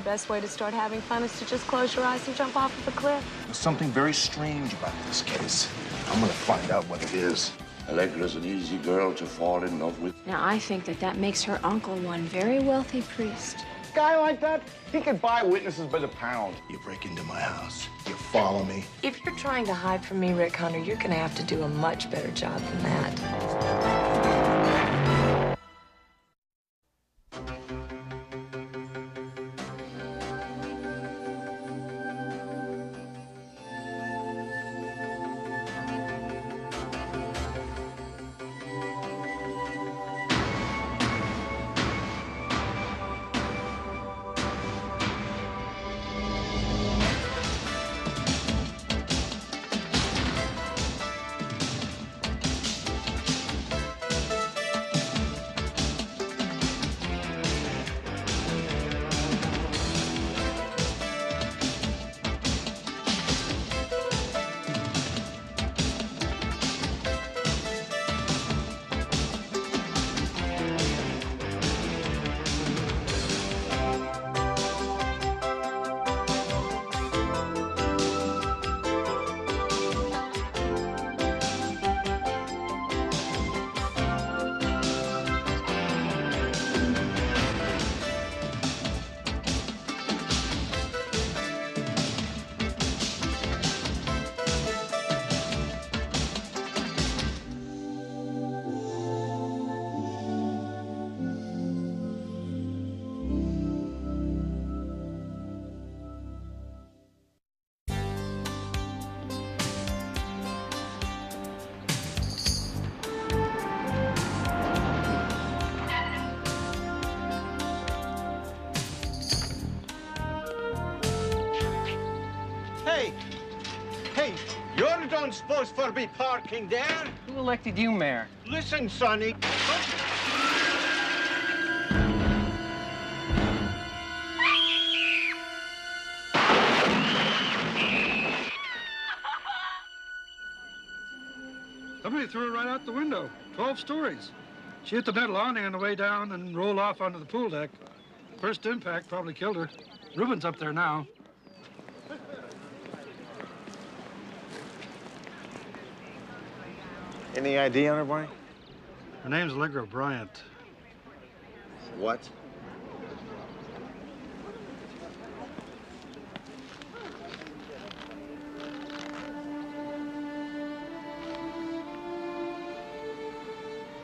best way to start having fun is to just close your eyes and jump off of a cliff. There's something very strange about this case. I'm gonna find out what it is. Allegra's an easy girl to fall in love with. Now, I think that makes her uncle one very wealthy priest. Guy like that, he could buy witnesses by the pound. You break into my house, you follow me. If you're trying to hide from me, Rick Hunter, you're gonna have to do a much better job than that. Hey, you don't supposed to be parking there. Who elected you mayor? Listen, Sonny. Somebody threw her right out the window, 12 stories. She hit the metal awning on the way down and rolled off onto the pool deck. First impact probably killed her. Ruben's up there now. Any ID on her, Barney? Her name's Allegra Bryant. What?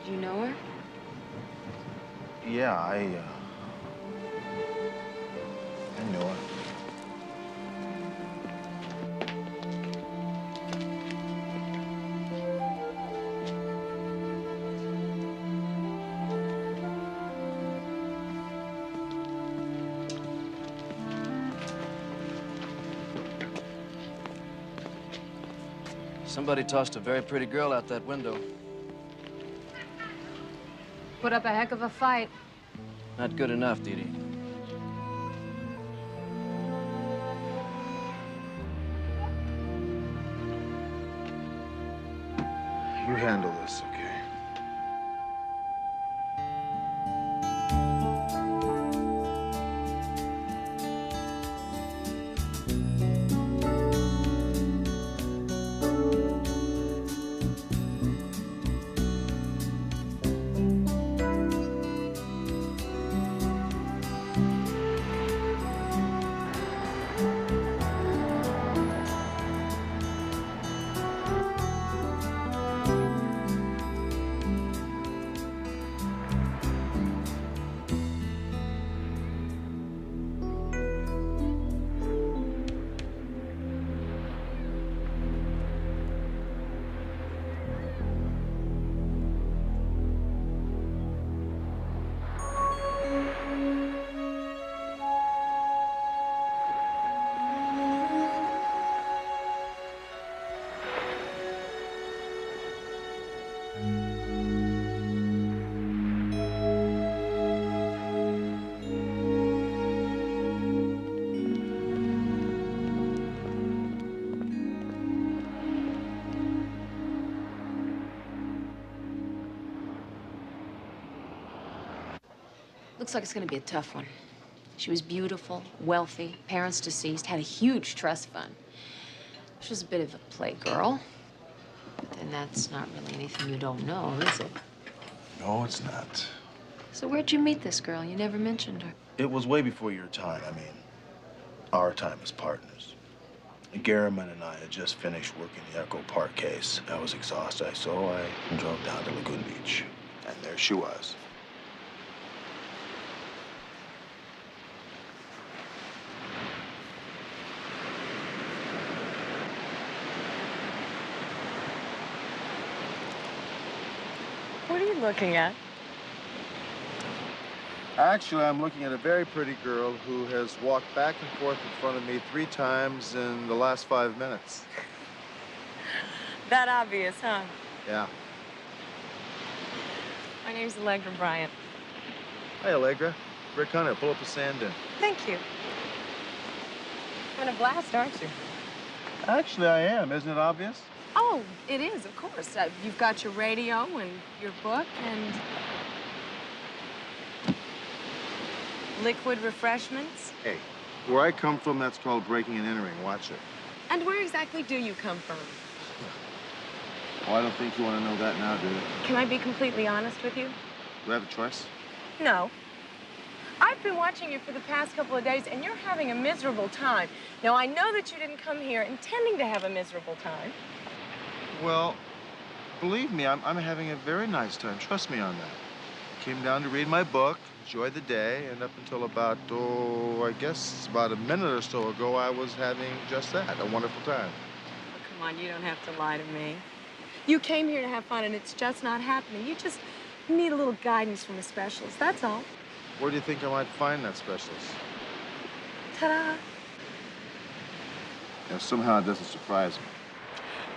Do you know her? Yeah, I know her. Somebody tossed a very pretty girl out that window. Put up a heck of a fight. Not good enough, Dee Dee. You handle this, okay? Looks like it's gonna be a tough one. She was beautiful, wealthy, parents deceased, had a huge trust fund. She was a bit of a playgirl. But then that's not really anything you don't know, is it? No, it's not. So where'd you meet this girl? You never mentioned her. It was way before your time. I mean, our time as partners. Garriman and I had just finished working the Echo Park case. I was exhausted, so I drove down to Lagoon Beach. And there she was. What are you looking at? Actually, I'm looking at a very pretty girl who has walked back and forth in front of me 3 times in the last 5 minutes. That obvious, huh? Yeah. My name's Allegra Bryant. Hi, Allegra. Rick Hunter, pull up a sand in. Thank you. Having a blast, aren't you? Actually, I am. Isn't it obvious? Oh, it is, of course. You've got your radio and your book and liquid refreshments. Hey, where I come from, that's called breaking and entering. Watch it. And where exactly do you come from? Oh, I don't think you want to know that now, do you? Can I be completely honest with you? Do I have a choice? No. I've been watching you for the past couple of days, and you're having a miserable time. Now, I know that you didn't come here intending to have a miserable time. Well, believe me, I'm having a very nice time. Trust me on that. Came down to read my book, enjoy the day, and up until about, I guess about a minute or so ago, I was having just that, a wonderful time. Oh, come on, you don't have to lie to me. You came here to have fun, and it's just not happening. You just need a little guidance from a specialist, that's all. Where do you think I might find that specialist? Ta-da. You know, somehow it doesn't surprise me.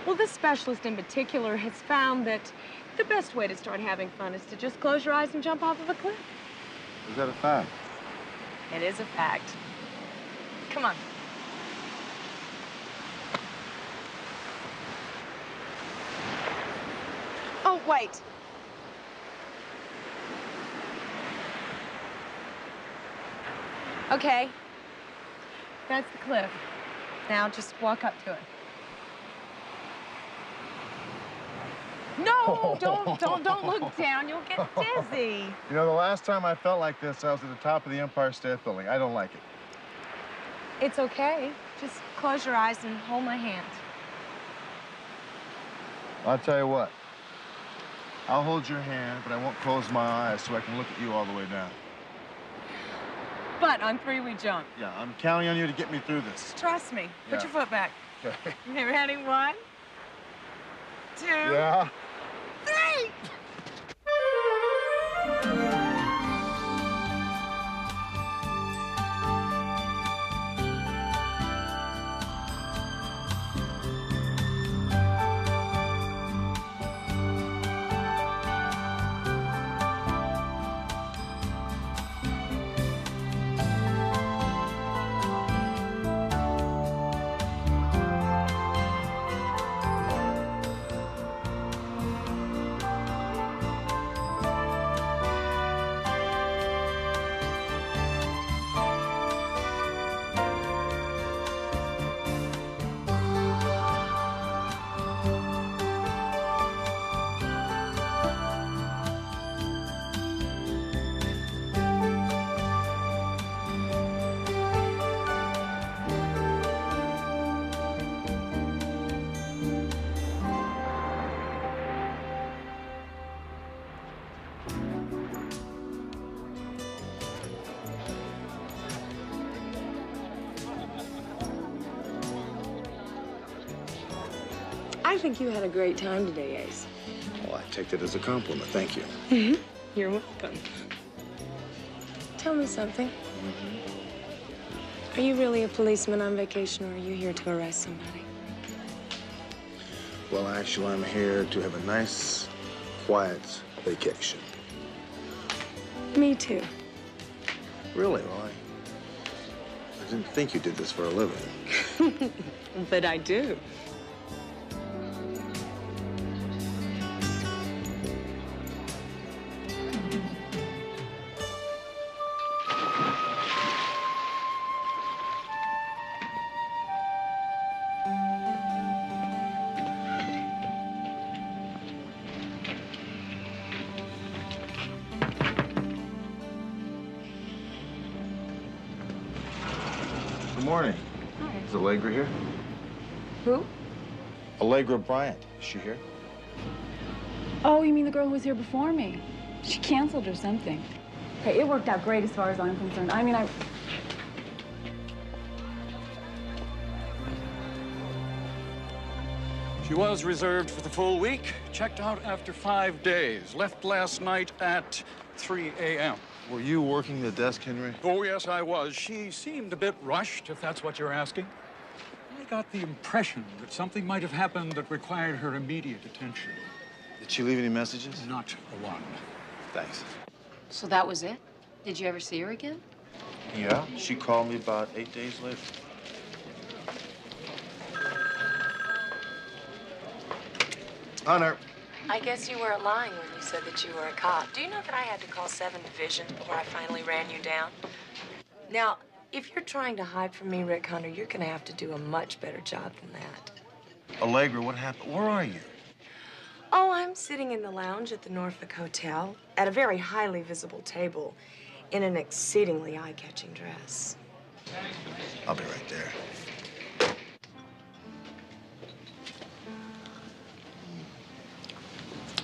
Well, this specialist in particular has found that the best way to start having fun is to just close your eyes and jump off of a cliff. Is that a fact? It is a fact. Come on. Oh, wait. Okay. That's the cliff. Now just walk up to it. No, don't look down. You'll get dizzy. You know, the last time I felt like this, I was at the top of the Empire State Building. I don't like it. It's okay. Just close your eyes and hold my hand. I'll tell you what. I'll hold your hand, but I won't close my eyes so I can look at you all the way down. But on 3 we jump. Yeah, I'm counting on you to get me through this. Trust me. Put Yeah. your foot back. Okay. You ready? 1, 2, Yeah. 3. I think you had a great time today, Ace. Well, I take that as a compliment. Thank you. You're welcome. Tell me something. Are you really a policeman on vacation, or are you here to arrest somebody? Well, actually, I'm here to have a nice, quiet vacation. Me too. Really? Well, I didn't think you did this for a living. But I do. morning. Hi. Is Allegra here? Who? Allegra Bryant. Is she here? Oh, you mean the girl who was here before me? She canceled or something. Hey, it worked out great as far as I'm concerned. I mean, She was reserved for the full week, checked out after 5 days, left last night at 3 a.m. Were you working the desk, Henry? Oh, yes, I was. She seemed a bit rushed, if that's what you're asking. I got the impression that something might have happened that required her immediate attention. Did she leave any messages? Not one. Thanks. So that was it? Did you ever see her again? Yeah, she called me about 8 days later. Hunter. I guess you weren't lying when you said that you were a cop. Do you know that I had to call 7 Division before I finally ran you down? Now, if you're trying to hide from me, Rick Hunter, you're gonna have to do a much better job than that. Allegra, what happened? Where are you? Oh, I'm sitting in the lounge at the Norfolk Hotel at a very highly visible table in an exceedingly eye-catching dress. I'll be right there.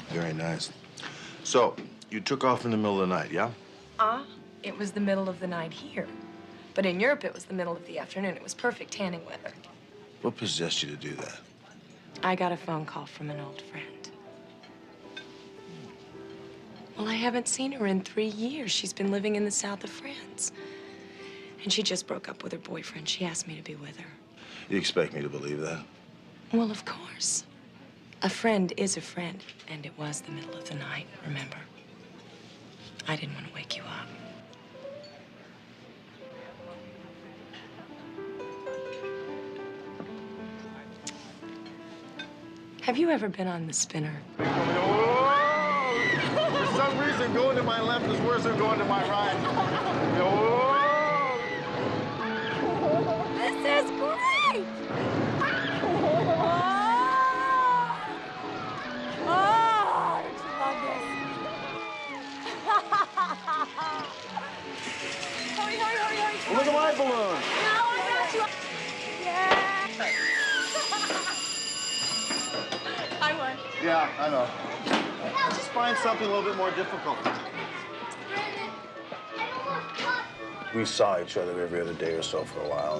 Very nice. So, you took off in the middle of the night, yeah? It was the middle of the night here. But in Europe, it was the middle of the afternoon. It was perfect tanning weather. What possessed you to do that? I got a phone call from an old friend. Well, I haven't seen her in 3 years. She's been living in the south of France. And she just broke up with her boyfriend. She asked me to be with her. You expect me to believe that? Well, of course. A friend is a friend, and it was the middle of the night, remember? I didn't want to wake you up. Have you ever been on the spinner? For some reason, going to my left is worse than going to my right. This is great! Oh, don't you love this? Hurry, hurry, hurry, hurry. Look at my balloon. Now I got you. Yeah. I won. Yeah, I know. Just find something a little bit more difficult. We saw each other every other day or so for a while,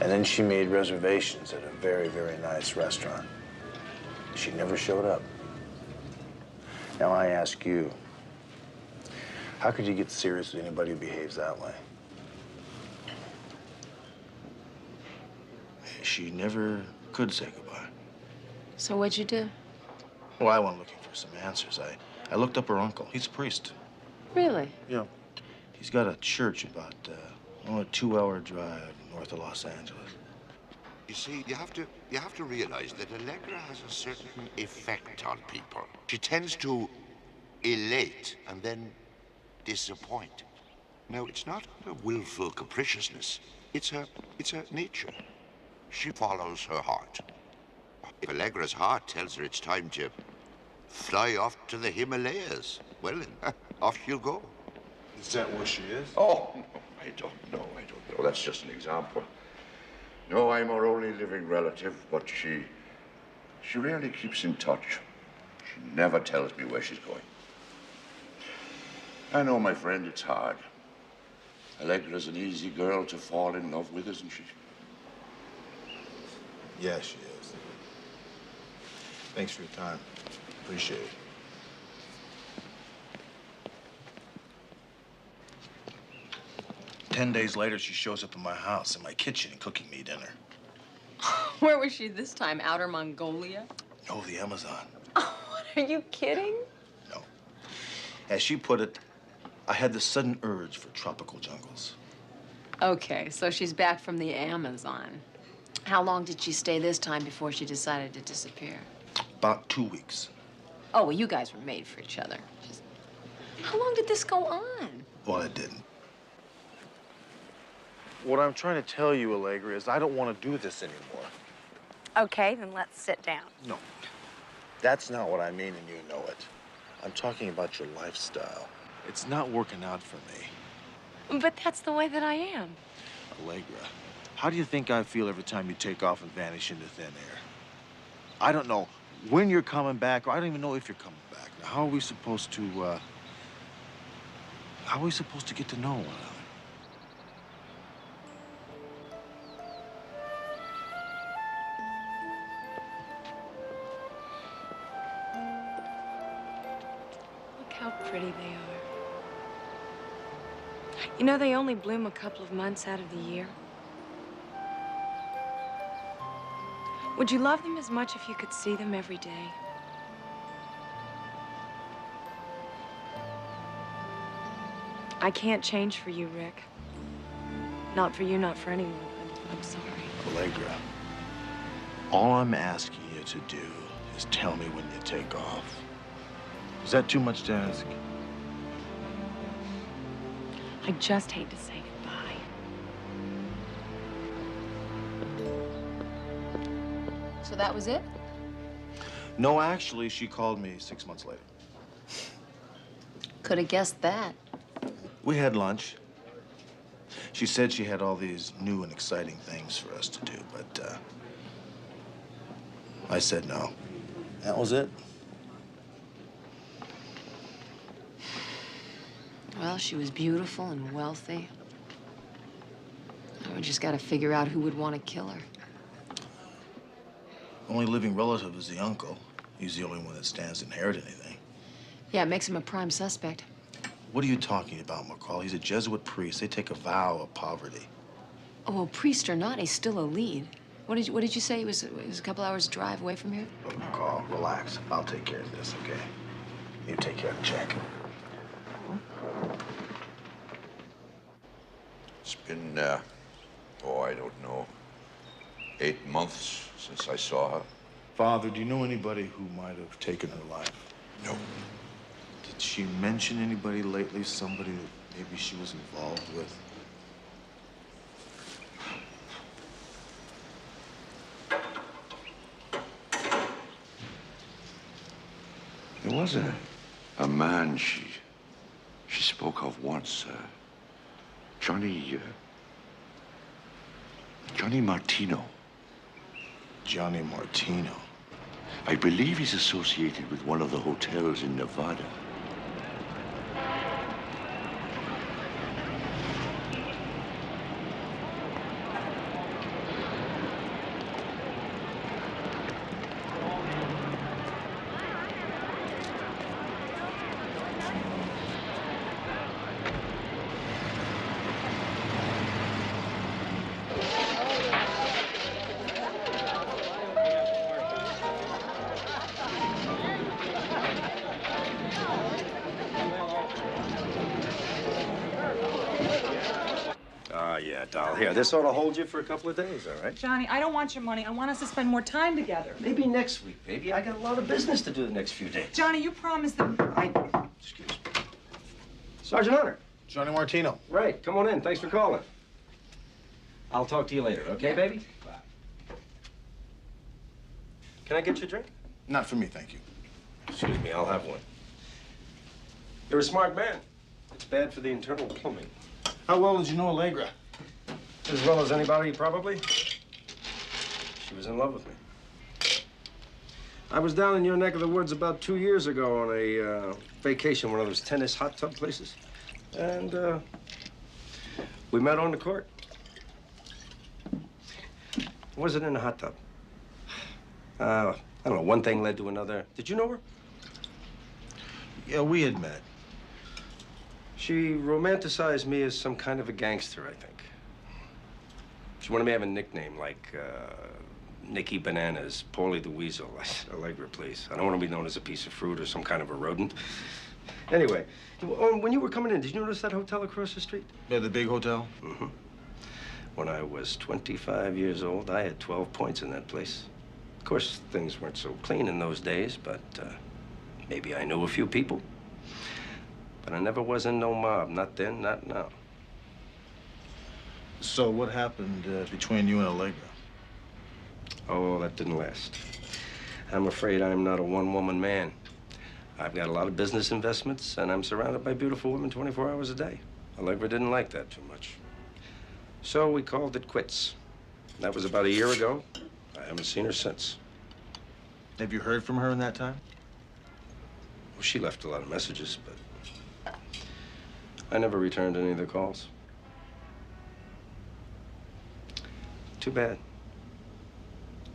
and then she made reservations at a very, very nice restaurant. She never showed up. Now I ask you, how could you get serious with anybody who behaves that way? She never could say goodbye. So what'd you do? Well, I went looking for some answers. I looked up her uncle. He's a priest. Really? Yeah. He's got a church about a 2-hour drive north of Los Angeles. You see, you have to realize that Allegra has a certain effect on people. She tends to elate and then disappoint. Now, it's not a willful capriciousness. It's her nature. She follows her heart. If Allegra's heart tells her it's time to fly off to the Himalayas, well, then, off she'll go. Is that where she is? Oh, I don't know. That's just an example. No, I'm her only living relative, but she rarely keeps in touch. She never tells me where she's going. I know, my friend, it's hard. Allegra's an easy girl to fall in love with, isn't she? Yeah, she is. Thanks for your time. Appreciate it. Ten days later, she shows up at my house, in my kitchen, cooking me dinner. Where was she this time? Outer Mongolia? No, the Amazon. What, are you kidding? No. As she put it, I had the sudden urge for tropical jungles. Okay, so she's back from the Amazon. How long did she stay this time before she decided to disappear? About 2 weeks. Oh, well, you guys were made for each other. How long did this go on? Well, it didn't. What I'm trying to tell you, Allegra, is I don't want to do this anymore. Okay, then let's sit down. No. That's not what I mean, and you know it. I'm talking about your lifestyle. It's not working out for me. But that's the way that I am. Allegra, how do you think I feel every time you take off and vanish into thin air? I don't know when you're coming back, or I don't even know if you're coming back. Now, how are we supposed to get to know one another? Look how pretty they are. You know, they only bloom a couple of months out of the year. Would you love them as much if you could see them every day? I can't change for you, Rick. Not for you, not for anyone. I'm sorry. Allegra, all I'm asking you to do is tell me when you take off. Is that too much to ask? I just hate to say goodbye. So that was it? No, actually, she called me 6 months later. Could have guessed that. We had lunch. She said she had all these new and exciting things for us to do, but I said no. That was it. Well, she was beautiful and wealthy. We just got to figure out who would want to kill her. Only living relative is the uncle. He's the only one that stands to inherit anything. Yeah, it makes him a prime suspect. What are you talking about, McCall? He's a Jesuit priest. They take a vow of poverty. Oh, well, priest or not, he's still a lead. What did you say? It was a couple hours drive away from here? Look, McCall, relax. I'll take care of this, okay? You take care of the check. It's been, oh, I don't know, 8 months since I saw her. Father, do you know anybody who might have taken her life? No. Did she mention anybody lately, somebody that maybe she was involved with? There was a man she spoke of once, Johnny Martino. Johnny Martino? I believe he's associated with one of the hotels in Nevada. Yeah, doll. Here, this ought to hold you for a couple of days, all right? Johnny, I don't want your money. I want us to spend more time together. Maybe next week, baby. I got a lot of business to do the next few days. Johnny, you promised that Excuse me. Sergeant Hunter. Johnny Martino. Right. Come on in. Thanks for calling. I'll talk to you later, okay, baby? Bye. Can I get you a drink? Not for me, thank you. Excuse me, I'll have one. You're a smart man. It's bad for the internal plumbing. How well did you know Allegra? As well as anybody, probably. She was in love with me. I was down in your neck of the woods about 2 years ago on a vacation, one of those tennis hot tub places. And we met on the court. Was it in a hot tub? I don't know, one thing led to another. Did you know her? Yeah, we had met. She romanticized me as some kind of a gangster, I think. She wanted me to have a nickname like Nicky Bananas, Paulie the Weasel. I said, Allegra, please. I don't want to be known as a piece of fruit or some kind of a rodent. Anyway, when you were coming in, did you notice that hotel across the street? Yeah, the big hotel? Mm-hmm. When I was 25 years old, I had 12 points in that place. Of course, things weren't so clean in those days, but maybe I knew a few people. But I never was in no mob. Not then, not now. So what happened between you and Allegra? Oh, that didn't last. I'm afraid I'm not a one-woman man. I've got a lot of business investments, and I'm surrounded by beautiful women 24 hours a day. Allegra didn't like that too much. So we called it quits. That was about a year ago. I haven't seen her since. Have you heard from her in that time? Well, she left a lot of messages, but I never returned any of the calls. Too bad.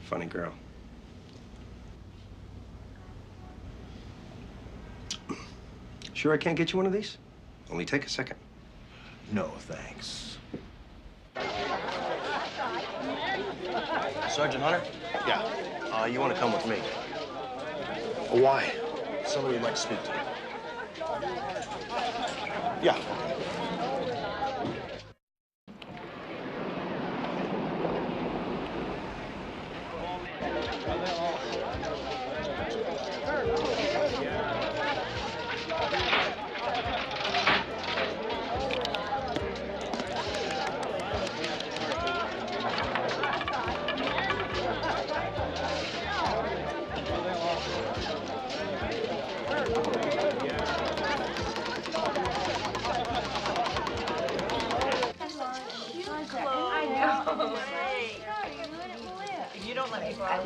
Funny girl. Sure I can't get you one of these? Only take a second. No, thanks. Sergeant Hunter? Yeah. You want to come with me? Why? Somebody you'd like to speak to. Yeah. You don't let me go out.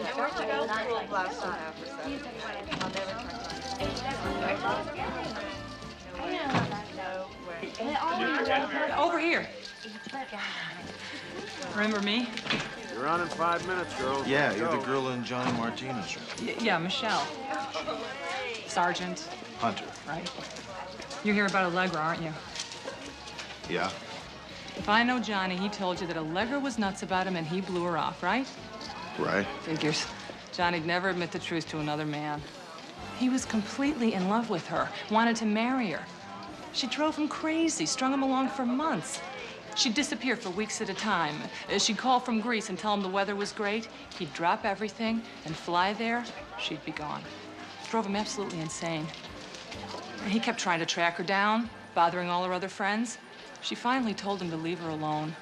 Over here. Remember me? You're on in 5 minutes, girls. Yeah, you're the girl in Johnny Martino's room. Yeah, Michelle. Sergeant. Hunter. Right. You're here about Allegra, aren't you? Yeah. If I know Johnny, he told you that Allegra was nuts about him and he blew her off, right? Right. Figures. Johnny'd never admit the truth to another man. He was completely in love with her, wanted to marry her. She drove him crazy, strung him along for months. She'd disappear for weeks at a time. She'd call from Greece and tell him the weather was great. He'd drop everything and fly there. She'd be gone. Drove him absolutely insane. And he kept trying to track her down, bothering all her other friends. She finally told him to leave her alone.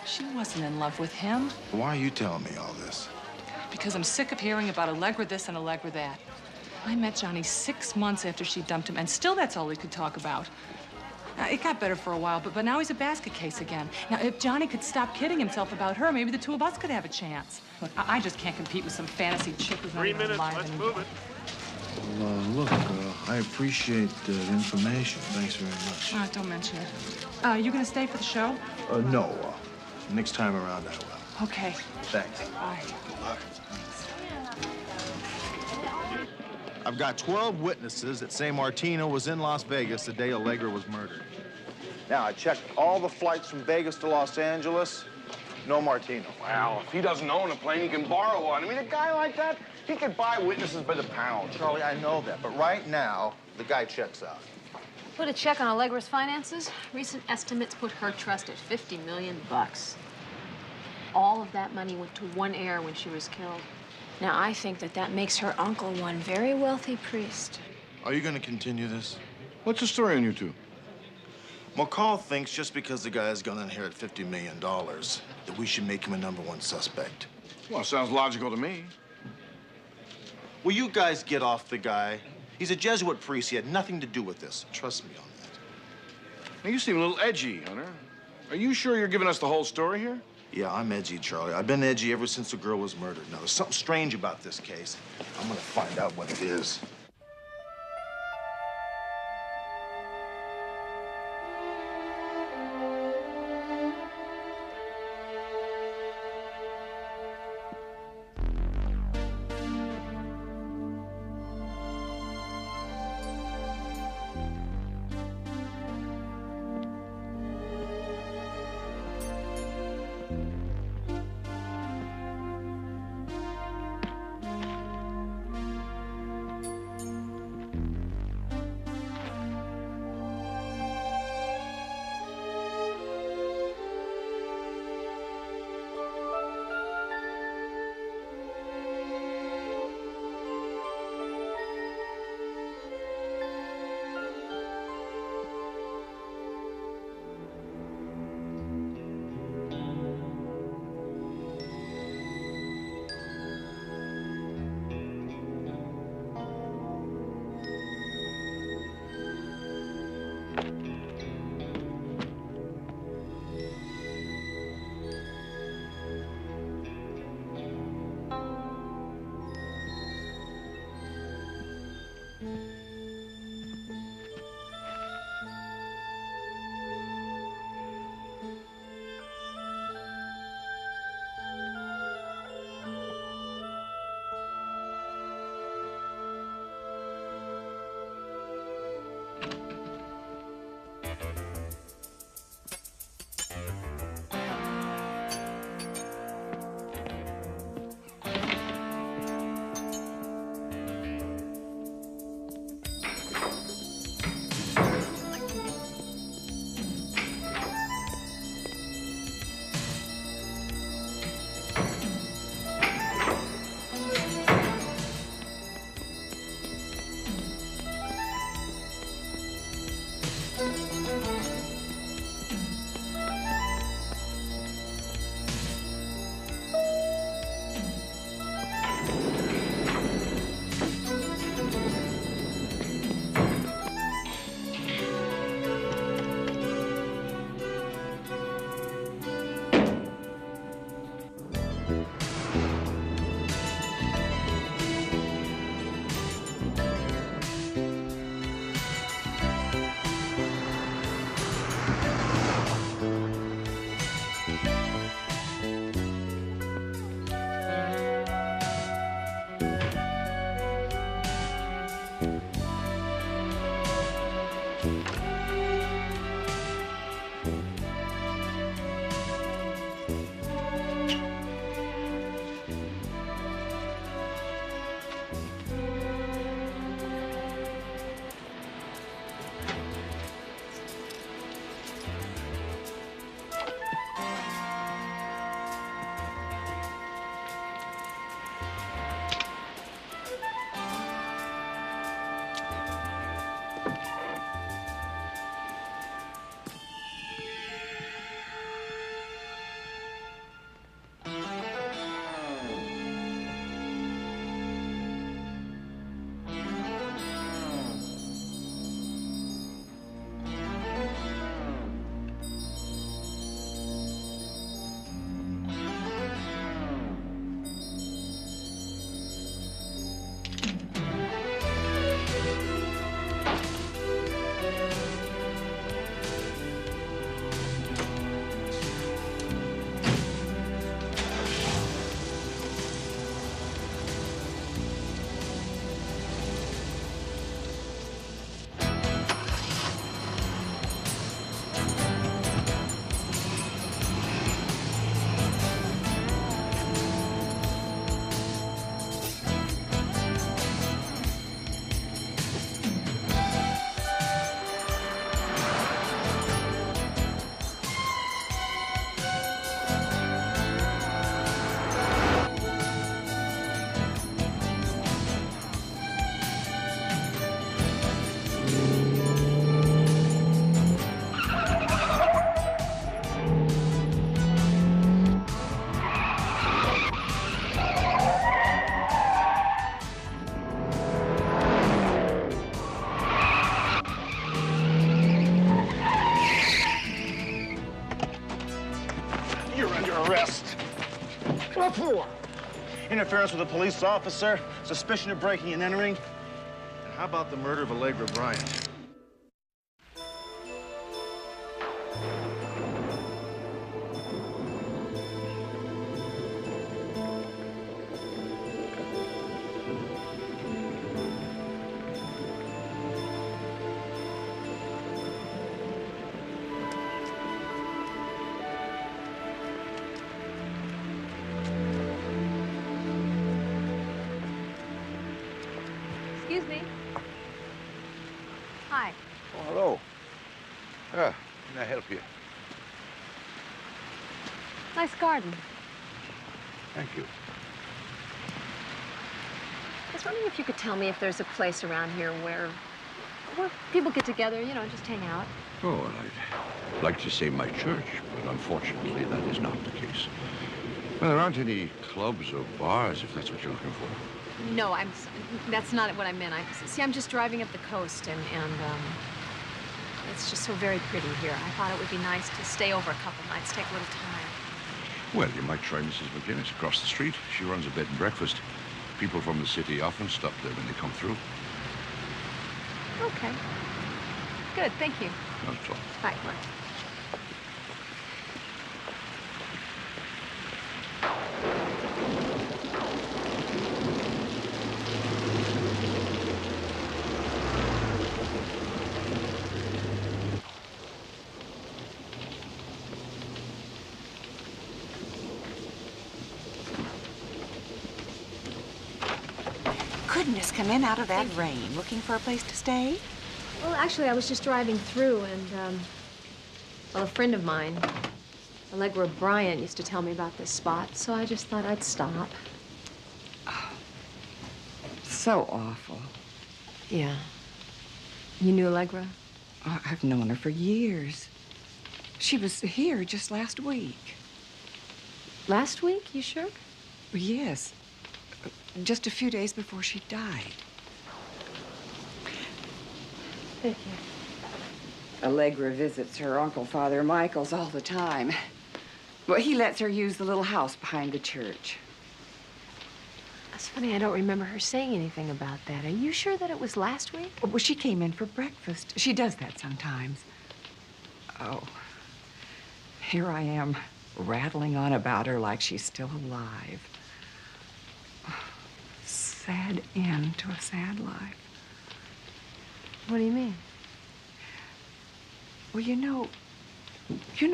She wasn't in love with him. Why are you telling me all this? Because I'm sick of hearing about Allegra this and Allegra that. I met Johnny 6 months after she dumped him, and still that's all he could talk about. It got better for a while, but now he's a basket case again. Now, if Johnny could stop kidding himself about her, maybe the two of us could have a chance. Look, I just can't compete with some fantasy chick who's not 3 even minutes, alive let's anymore. move it. Well, look, I appreciate the information. Thanks very much. Don't mention it. You gonna stay for the show? No. Next time around, I will. Okay. Thanks. Bye. I've got 12 witnesses that say Martino was in Las Vegas the day Allegra was murdered. Now, I checked all the flights from Vegas to Los Angeles. No Martino. Well, if he doesn't own a plane, he can borrow one. I mean, a guy like that, he could buy witnesses by the pound. Charlie, I know that, but right now, the guy checks out. Put a check on Allegra's finances. Recent estimates put her trust at $50 million. All of that money went to one heir when she was killed. Now, I think that makes her uncle one very wealthy priest. Are you going to continue this? What's the story on you two? McCall thinks just because the guy's going to inherit $50 million that we should make him a #1 suspect. Well, sounds logical to me. Will you guys get off the guy? He's a Jesuit priest. He had nothing to do with this. Trust me on that. Now, you seem a little edgy, Hunter. Are you sure you're giving us the whole story here? Yeah, I'm edgy, Charlie. I've been edgy ever since the girl was murdered. Now, there's something strange about this case. I'm going to find out what it is. What for? Interference with a police officer, suspicion of breaking and entering. And how about the murder of Allegra Bryant? Excuse me. Hi. Oh, hello. Can I help you? Nice garden. Thank you. I was wondering if you could tell me if there's a place around here where people get together, you know, just hang out. Oh, well, I'd like to say my church, but unfortunately that is not the case. Well, there aren't any clubs or bars, if that's what you're looking for. No, that's not what I meant. I'm just driving up the coast, and it's just so very pretty here. I thought it would be nice to stay over a couple nights, take a little time. Well, you might try Mrs. McGinnis across the street. She runs a bed and breakfast. People from the city often stop there when they come through. Okay. Good, thank you. Not at all. Bye. Goodness, come in out of that rain. Looking for a place to stay? Well, actually, I was just driving through, and, well, a friend of mine, Allegra Bryant, used to tell me about this spot, so I just thought I'd stop. Oh, so awful. Yeah. You knew Allegra? Oh, I've known her for years. She was here just last week. Last week? You sure? Yes. Just a few days before she died. Thank you. Allegra visits her Uncle Father Michael's all the time. But he lets her use the little house behind the church. That's funny, I don't remember her saying anything about that. Are you sure that it was last week? Well, she came in for breakfast. She does that sometimes. Oh, here I am, rattling on about her like she's still alive. Sad end to a sad life. What do you mean? Well, you know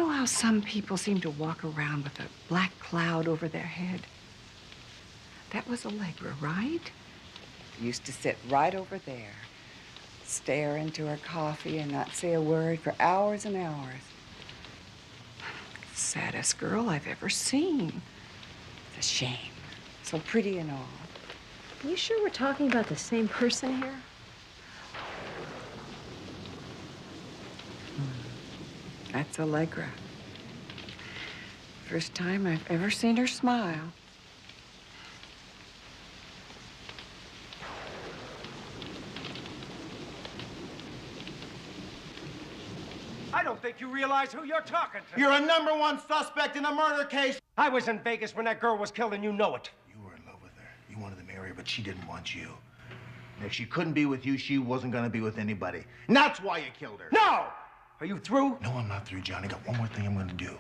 how some people seem to walk around with a black cloud over their head? That was Allegra, right? Used to sit right over there, stare into her coffee and not say a word for hours and hours. Saddest girl I've ever seen. It's a shame. So pretty and all. You sure we're talking about the same person here? That's Allegra. First time I've ever seen her smile. I don't think you realize who you're talking to. You're a #1 suspect in a murder case. I was in Vegas when that girl was killed, and you know it. You were in love with her. You wanted to marry her, but she didn't want you. And if she couldn't be with you, she wasn't gonna be with anybody. And that's why you killed her. No! Are you through? No, I'm not through, Johnny. Got one more thing I'm gonna do.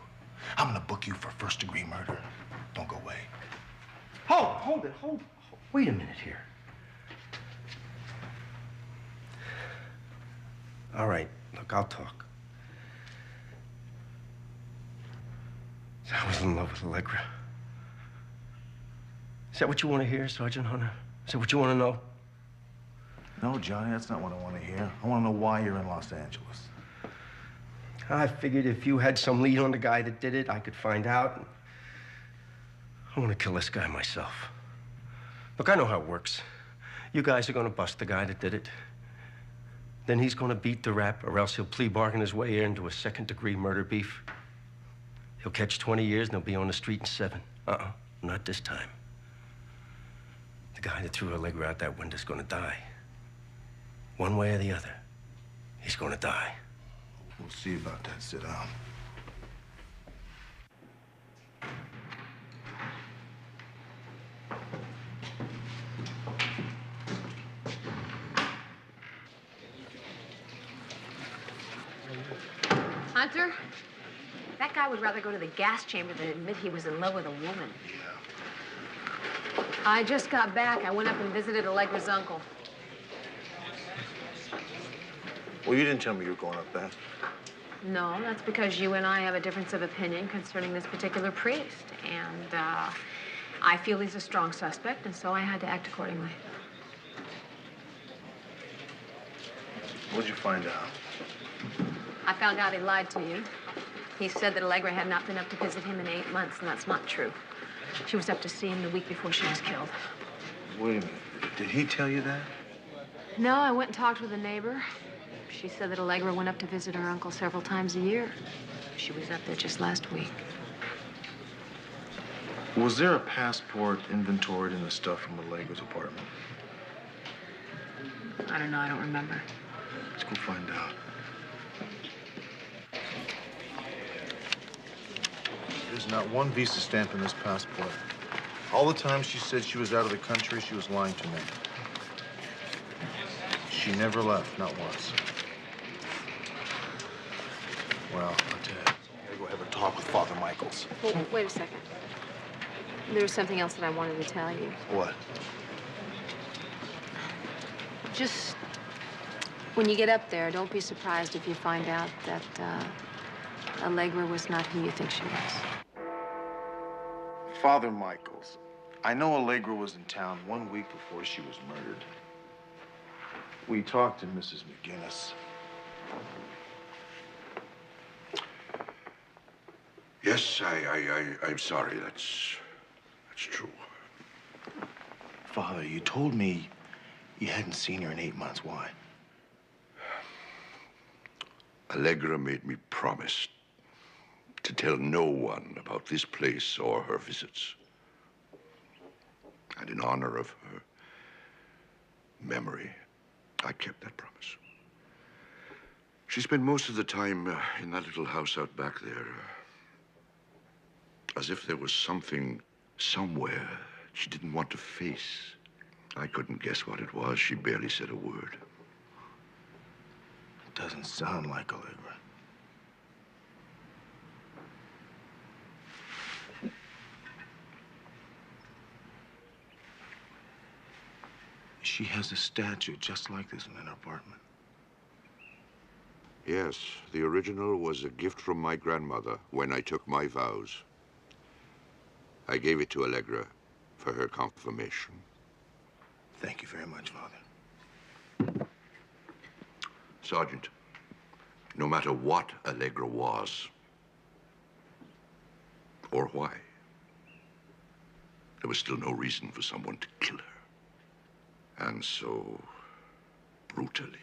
I'm gonna book you for first-degree murder. Don't go away. Hold it. Wait a minute here. All right, look, I'll talk. I was in love with Allegra. Is that what you want to hear, Sergeant Hunter? Is that what you want to know? No, Johnny, that's not what I want to hear. I want to know why you're in Los Angeles. I figured if you had some lead on the guy that did it, I could find out. I want to kill this guy myself. Look, I know how it works. You guys are going to bust the guy that did it. Then he's going to beat the rap, or else he'll plea bargain his way into a second-degree murder beef. He'll catch 20 years and he'll be on the street in 7. Not this time. The guy that threw Allegra out that window's going to die. One way or the other, he's going to die. We'll see about that. Sit down. Hunter, that guy would rather go to the gas chamber than admit he was in love with a woman. Yeah. I just got back. I went up and visited Allegra's uncle. Well, you didn't tell me you were going up there. No, that's because you and I have a difference of opinion concerning this particular priest. And I feel he's a strong suspect, and so I had to act accordingly. What'd you find out? I found out he lied to you. He said that Allegra had not been up to visit him in 8 months, and that's not true. She was up to see him the week before she was killed. Wait a minute. Did he tell you that? No, I went and talked with a neighbor. She said that Allegra went up to visit her uncle several times a year. She was up there just last week. Was there a passport inventoried in the stuff from Allegra's apartment? I don't know. I don't remember. Let's go find out. There's not one visa stamp in this passport. All the time she said she was out of the country, she was lying to me. She never left, not once. Well, I'll tell you, I gotta go have a talk with Father Michaels. Well, wait a second. There's something else that I wanted to tell you. What? Just when you get up there, don't be surprised if you find out that Allegra was not who you think she was. Father Michaels, I know Allegra was in town 1 week before she was murdered. We talked to Mrs. McGinnis. Yes, I'm sorry. That's true. Father, you told me you hadn't seen her in 8 months. Why? Allegra made me promise to tell no one about this place or her visits. And in honor of her memory, I kept that promise. She spent most of the time in that little house out back there, as if there was something somewhere she didn't want to face. I couldn't guess what it was. She barely said a word. It doesn't sound like Allegra. She has a statue just like this in her apartment. Yes, the original was a gift from my grandmother when I took my vows. I gave it to Allegra for her confirmation. Thank you very much, Father. Sergeant, no matter what Allegra was, or why, there was still no reason for someone to kill her. And so brutally.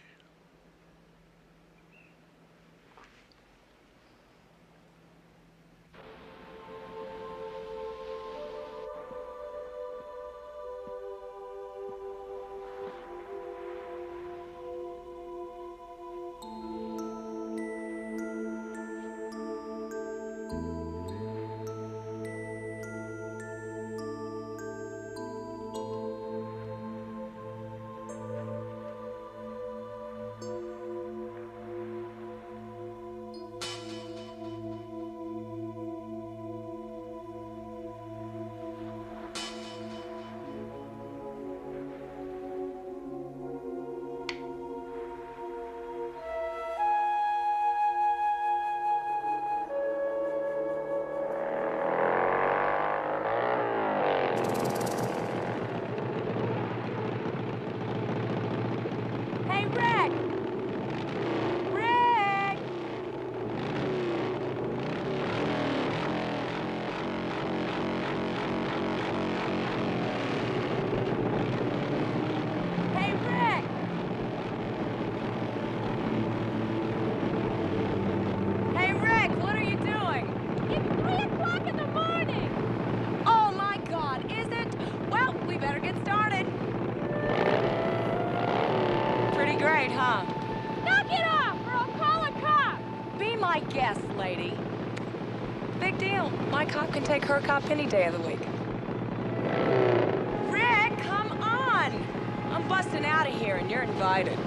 Guest, lady. Big deal. My cop can take her cop any day of the week. Rick, come on! I'm busting out of here and you're invited.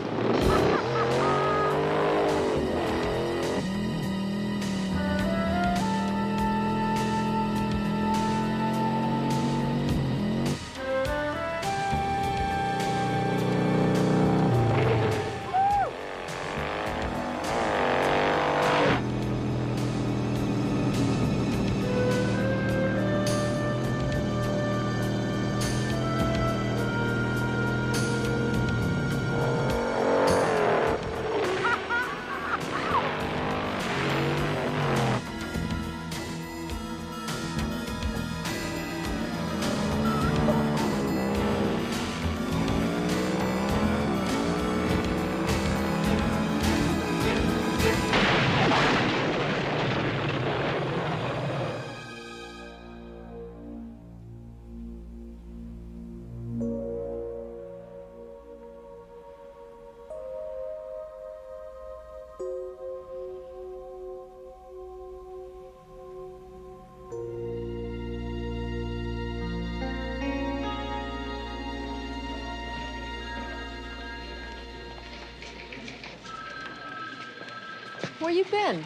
Where you been?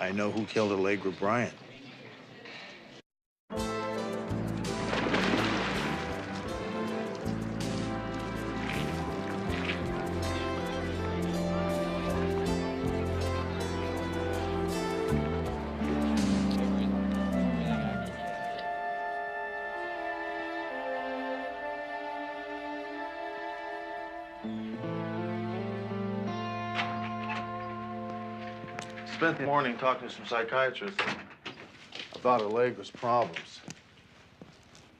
I know who killed Allegra Bryant. Spent the morning talking to some psychiatrists about Allegra's problems.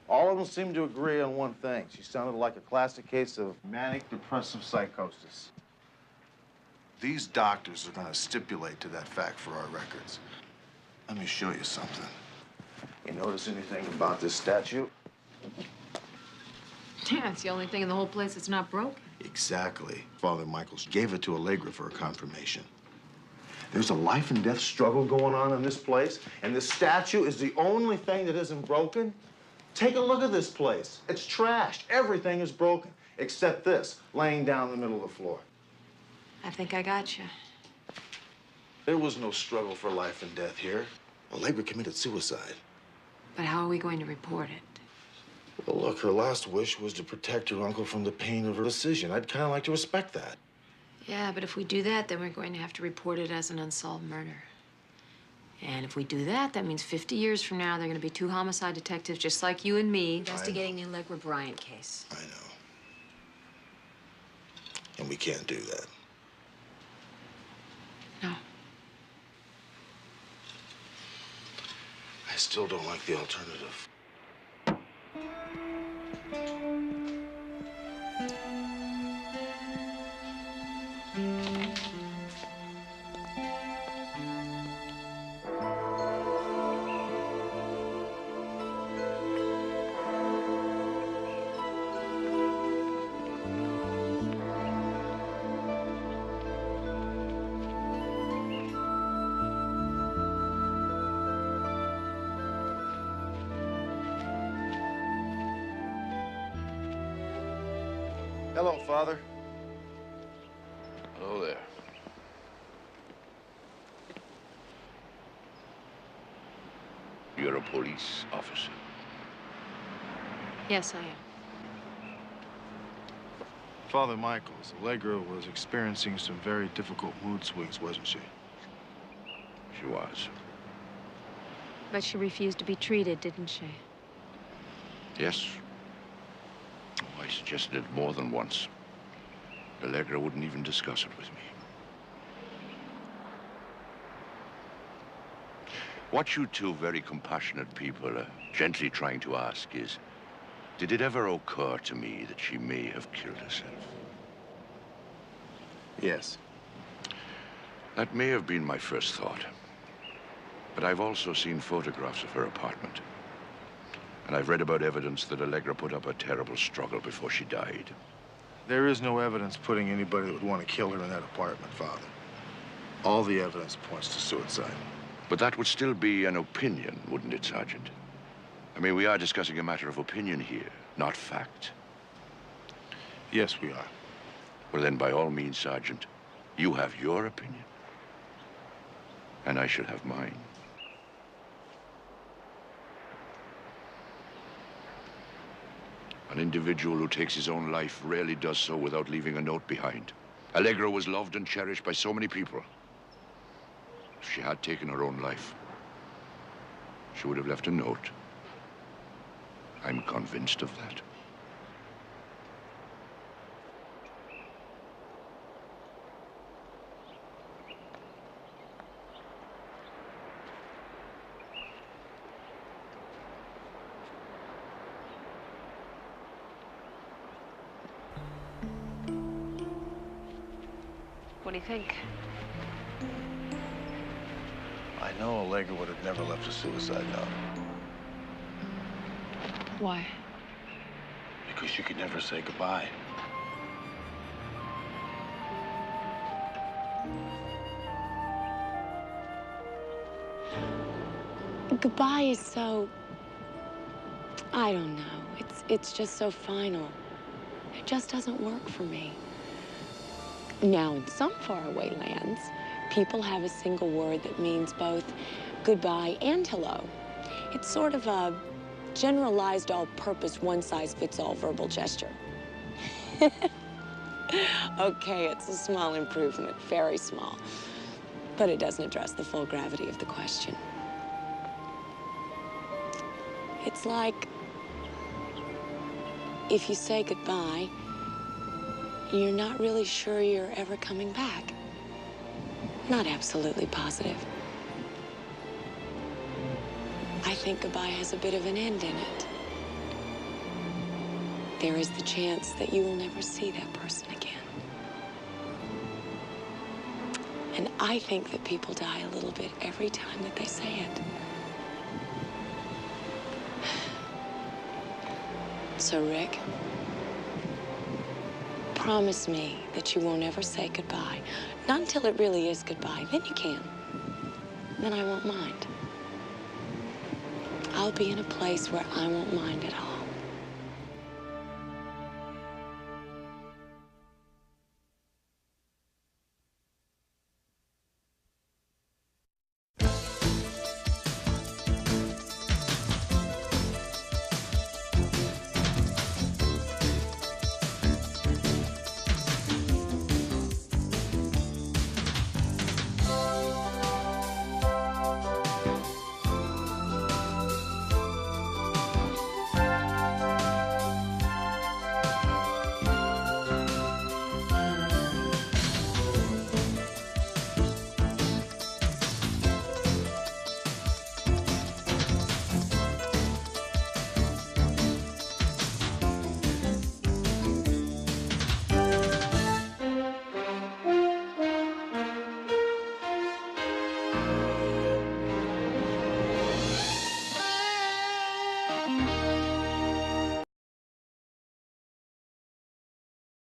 All of them seemed to agree on one thing. She sounded like a classic case of manic depressive psychosis. These doctors are going to stipulate to that fact for our records. Let me show you something. You notice anything about this statue? Yeah, it's the only thing in the whole place that's not broken. Exactly. Father Michaels gave it to Allegra for a confirmation. There's a life and death struggle going on in this place, and this statue is the only thing that isn't broken. Take a look at this place. It's trashed. Everything is broken, except this, laying down in the middle of the floor. I think I got you. There was no struggle for life and death here. Allegra committed suicide. But how are we going to report it? Well, look, her last wish was to protect her uncle from the pain of her decision. I'd kind of like to respect that. Yeah, but if we do that, then we're going to have to report it as an unsolved murder. And if we do that, that means 50 years from now, they're going to be two homicide detectives just like you and me investigating the Allegra Bryant case. I know. And we can't do that. No. I still don't like the alternative. Hello, Father. Hello there. You're a police officer. Yes, I am. Father Michaels, Allegra was experiencing some very difficult mood swings, wasn't she? She was. But she refused to be treated, didn't she? Yes. Oh, I suggested it more than once. Allegra wouldn't even discuss it with me. What you two very compassionate people are gently trying to ask is, did it ever occur to me that she may have killed herself? Yes. That may have been my first thought. But I've also seen photographs of her apartment. And I've read about evidence that Allegra put up a terrible struggle before she died. There is no evidence putting anybody that would want to kill her in that apartment, Father. All the evidence points to suicide. But that would still be an opinion, wouldn't it, Sergeant? I mean, we are discussing a matter of opinion here, not fact. Yes, we are. Well, then, by all means, Sergeant, you have your opinion. And I shall have mine. An individual who takes his own life rarely does so without leaving a note behind. Allegra was loved and cherished by so many people. If she had taken her own life, she would have left a note. I'm convinced of that. What do you think? I know Allegra would have never left a suicide note. Why? Because she could never say goodbye. Goodbye is so... I don't know. It's just so final. It just doesn't work for me. Now, in some faraway lands, people have a single word that means both goodbye and hello. It's sort of a generalized, all-purpose, one-size-fits-all verbal gesture. Okay, it's a small improvement, very small. But it doesn't address the full gravity of the question. It's like if you say goodbye, you're not really sure you're ever coming back. Not absolutely positive. I think goodbye has a bit of an end in it. There is the chance that you will never see that person again. And I think that people die a little bit every time that they say it. So, Rick, promise me that you won't ever say goodbye. Not until it really is goodbye. Then you can. Then I won't mind. I'll be in a place where I won't mind at all.